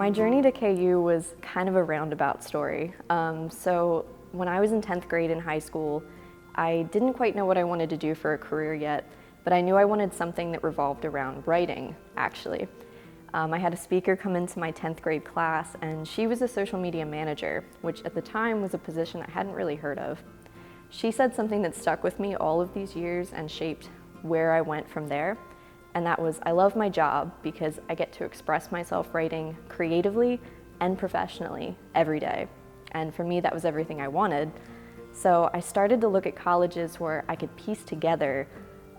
My journey to KU was kind of a roundabout story. So when I was in 10th grade in high school, I didn't quite know what I wanted to do for a career yet, but I knew I wanted something that revolved around writing, actually. I had a speaker come into my 10th grade class, and she was a social media manager, which at the time was a position I hadn't really heard of. She said something that stuck with me all of these years and shaped where I went from there. And that was, I love my job because I get to express myself writing creatively and professionally every day. And for me, that was everything I wanted. So I started to look at colleges where I could piece together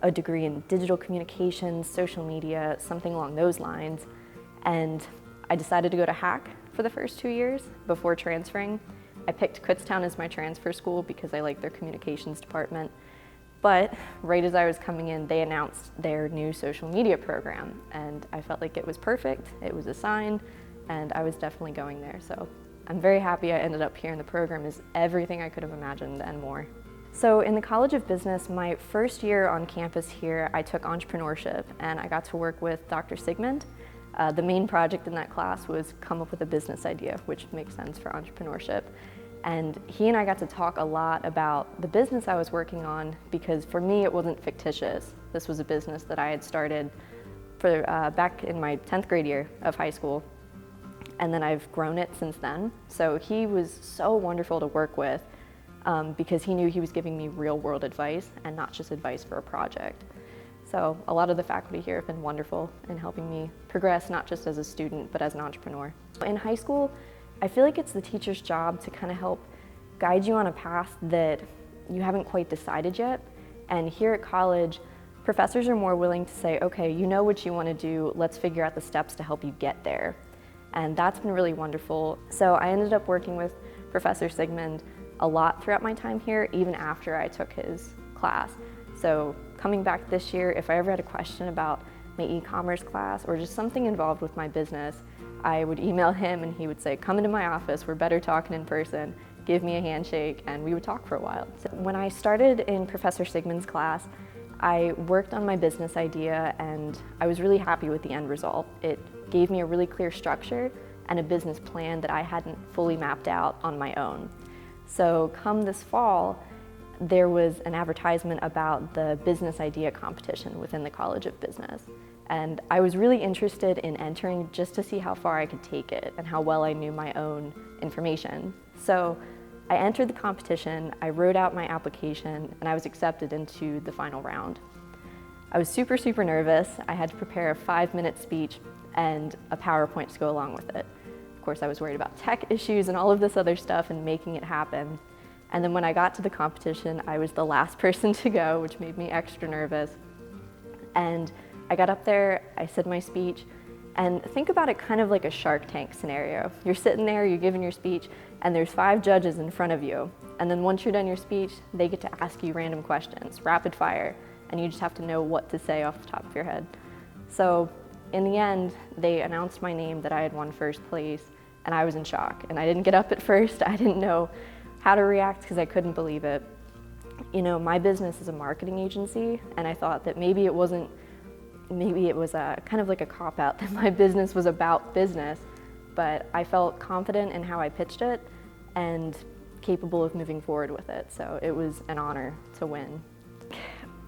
a degree in digital communications, social media, something along those lines. And I decided to go to Hack for the first 2 years before transferring. I picked Kutztown as my transfer school because I liked their communications department. But right as I was coming in, they announced their new social media program, and I felt like it was perfect, it was a sign, and I was definitely going there. So I'm very happy I ended up here, and the program is everything I could have imagined and more. So in the College of Business, my first year on campus here, I took entrepreneurship, and I got to work with Dr. Sigmund. The main project in that class was come up with a business idea, which makes sense for entrepreneurship. And he and I got to talk a lot about the business I was working on, because for me it wasn't fictitious. This was a business that I had started for back in my 10th grade year of high school, and then I've grown it since then. So he was so wonderful to work with because he knew he was giving me real world advice and not just advice for a project. So a lot of the faculty here have been wonderful in helping me progress, not just as a student, but as an entrepreneur. In high school, I feel like it's the teacher's job to kind of help guide you on a path that you haven't quite decided yet. And here at college, professors are more willing to say, okay, you know what you want to do, let's figure out the steps to help you get there. And that's been really wonderful. So I ended up working with Professor Sigmund a lot throughout my time here, even after I took his class. So coming back this year, if I ever had a question about my e-commerce class or just something involved with my business, I would email him and he would say, come into my office, we're better talking in person, give me a handshake, and we would talk for a while. So when I started in Professor Sigmund's class, I worked on my business idea and I was really happy with the end result. It gave me a really clear structure and a business plan that I hadn't fully mapped out on my own. So come this fall, there was an advertisement about the business idea competition within the College of Business. And I was really interested in entering just to see how far I could take it and how well I knew my own information. So I entered the competition, I wrote out my application, and I was accepted into the final round. I was super, super nervous. I had to prepare a 5-minute speech and a PowerPoint to go along with it. Of course, I was worried about tech issues and all of this other stuff and making it happen. And then when I got to the competition, I was the last person to go, which made me extra nervous. And I got up there, I said my speech, and think about it kind of like a Shark Tank scenario. You're sitting there, you're giving your speech, and there's 5 judges in front of you. And then once you're done your speech, they get to ask you random questions, rapid fire, and you just have to know what to say off the top of your head. So in the end, they announced my name that I had won first place, and I was in shock. And I didn't get up at first, I didn't know how to react because I couldn't believe it. You know, my business is a marketing agency, and I thought that maybe it was a kind of like a cop-out that my business was about business, but I felt confident in how I pitched it and capable of moving forward with it. So it was an honor to win.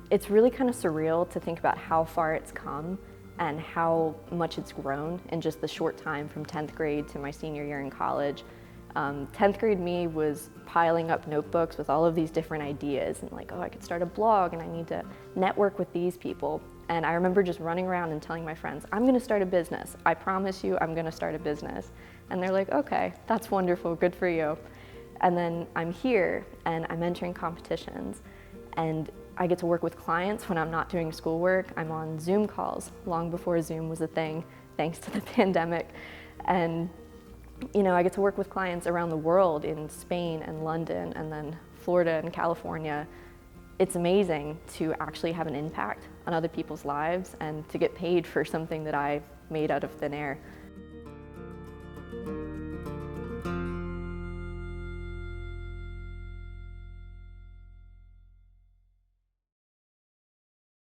It's really kind of surreal to think about how far it's come and how much it's grown in just the short time from 10th grade to my senior year in college. 10th grade me was piling up notebooks with all of these different ideas and like, oh, I could start a blog and I need to network with these people. And I remember just running around and telling my friends, I'm gonna start a business. I promise you I'm gonna start a business. And they're like, okay, that's wonderful, good for you. And then I'm here and I'm entering competitions and I get to work with clients when I'm not doing schoolwork. I'm on Zoom calls long before Zoom was a thing, thanks to the pandemic. And you know, I get to work with clients around the world in Spain and London and then Florida and California. It's amazing to actually have an impact on other people's lives and to get paid for something that I made out of thin air.